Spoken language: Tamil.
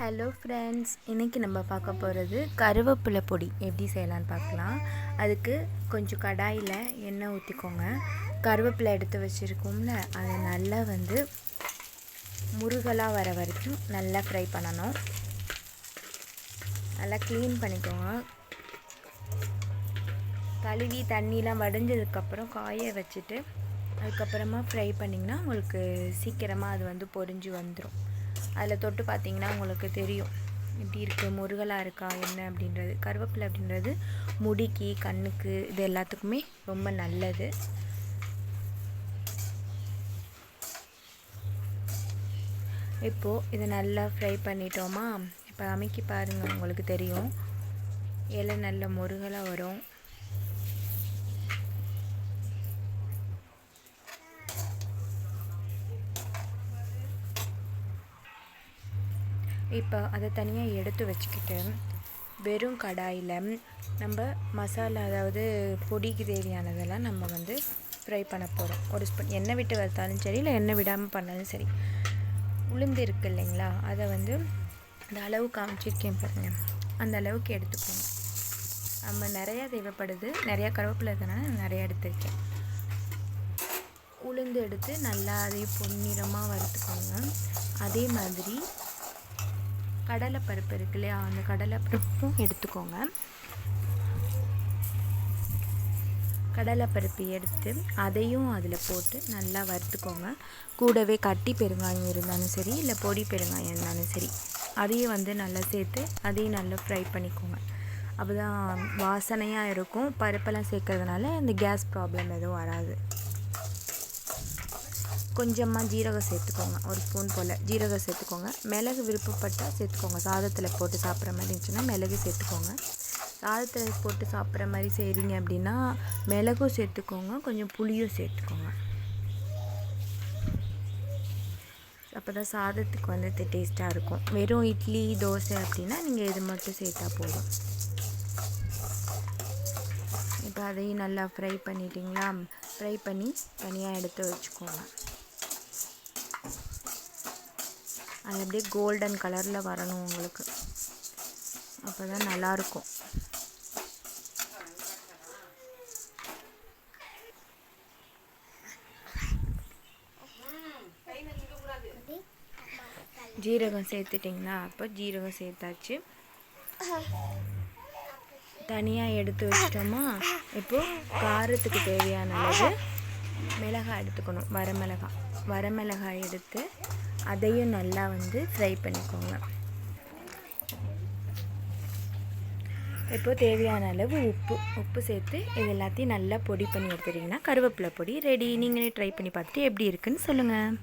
ஹலோ ஃப்ரெண்ட்ஸ், இன்றைக்கி நம்ம பார்க்க போகிறது கருவேப்பிலை பொடி எப்படி செய்யலான்னு பார்க்கலாம். அதுக்கு கொஞ்சம் கடாயில் எண்ணெய் ஊற்றிக்கோங்க. கருவேப்பிலை எடுத்து வச்சுருக்கோம்ல, அதை நல்லா முருகலாக வர வரைக்கும் நல்லா ஃப்ரை பண்ணணும். நல்லா க்ளீன் பண்ணிக்கோங்க. கழுவி தண்ணிலாம் வடிஞ்சதுக்கப்புறம் காய வச்சுட்டு அதுக்கப்புறமா ஃப்ரை பண்ணிங்கன்னா உங்களுக்கு சீக்கிரமாக அது பொரிஞ்சு வந்துடும். அதில் தொட்டு பார்த்திங்கன்னா உங்களுக்கு தெரியும் எப்படி இருக்குது, முருகலாக இருக்கா என்ன அப்படின்றது. கருவேப்பிலை அப்படின்றது முடிக்கு, கண்ணுக்கு, இது எல்லாத்துக்குமே ரொம்ப நல்லது. இப்போது இதை நல்லா ஃப்ரை பண்ணிட்டோமா, இப்போ அமைக்கி பாருங்கள், உங்களுக்கு தெரியும் இலை நல்ல முருகலாக வரும். இப்போ அதை தனியாக எடுத்து வச்சுக்கிட்டு வெறும் கடாயில் நம்ம மசாலா, அதாவது பொடிக்கு தேவையானதெல்லாம் நம்ம ஃப்ரை பண்ண போகிறோம். ஒரு ஸ்பூன் எண்ணெய் விட்டு வறுத்தாலும் சரி, இல்லை எண்ணெய் விடாமல் பண்ணாலும் சரி. உளுந்து இருக்குது இல்லைங்களா, அதை அந்த அளவு காமிச்சிருக்கேன் பாருங்கள், அந்த அளவுக்கு எடுத்துக்கோங்க. நம்ம நிறையா தேவைப்படுது, நிறையா கருவேப்பிலை இருக்கிறனால நிறையா எடுத்துருக்கேன். உளுந்து எடுத்து நல்லா அதையும் பொன்னிறமாக வறுத்துக்கோங்க. அதே மாதிரி கடலைப்பருப்பு இருக்கு இல்லையா, அந்த கடலைப்பருப்பும் எடுத்துக்கோங்க. கடலைப்பருப்பு எடுத்து அதையும் அதில் போட்டு நல்லா வறுத்துக்கோங்க. கூடவே கட்டி பெருங்காயம் இருந்தாலும் சரி, இல்லை பொடி பெருங்காயம் இருந்தாலும் சரி, அதையும் நல்லா சேர்த்து அதையும் நல்லா ஃப்ரை பண்ணிக்கோங்க. அப்போ தான் வாசனையாக இருக்கும். பருப்பெல்லாம் சேர்க்கறதுனால இந்த கேஸ் ப்ராப்ளம் எதுவும் வராது. கொஞ்சமாக ஜீரகம் சேர்த்துக்கோங்க, ஒரு ஸ்பூன் போல் ஜீரகம் சேர்த்துக்கோங்க. மிளகு விருப்பப்பட்டால் சேர்த்துக்கோங்க. சாதத்தில் போட்டு சாப்பிட்ற மாதிரி இருந்துச்சுன்னா மிளகு சேர்த்துக்கோங்க. சாதத்தில் போட்டு சாப்பிட்ற மாதிரி செய்கிறீங்க அப்படின்னா மிளகும் சேர்த்துக்கோங்க, கொஞ்சம் புளியும் சேர்த்துக்கோங்க. அப்போ தான் சாதத்துக்கு டேஸ்ட்டாக இருக்கும். வெறும் இட்லி, தோசை அப்படின்னா நீங்கள் இது மட்டும் சேர்த்தா போதும். இப்போ அதையும் நல்லா ஃப்ரை பண்ணிட்டீங்களா, ஃப்ரை பண்ணி தனியாக எடுத்து வச்சுக்கோங்க. அது அப்படியே கோல்டன் கலரில் வரணும் உங்களுக்கு, அப்போ தான் நல்லாயிருக்கும். ஜீரகம் சேர்த்துட்டிங்களா, அப்போ ஜீரகம் சேர்த்தாச்சு. தனியாக எடுத்து வச்சிட்டோமா. இப்போது காரத்துக்கு தேவையான அளவு மிளகாய் எடுத்துக்கணும். வரமிளகாய் எடுத்து அதையும் நல்லா ஃப்ரை பண்ணிக்கோங்க. இப்போது தேவையான அளவு உப்பு சேர்த்து இது எல்லாத்தையும் நல்லா பொடி பண்ணி எடுத்துட்டிங்கன்னா கருவேப்பிலை பொடி ரெடி. நீங்களே ட்ரை பண்ணி பார்த்துட்டு எப்படி இருக்குன்னு சொல்லுங்கள்.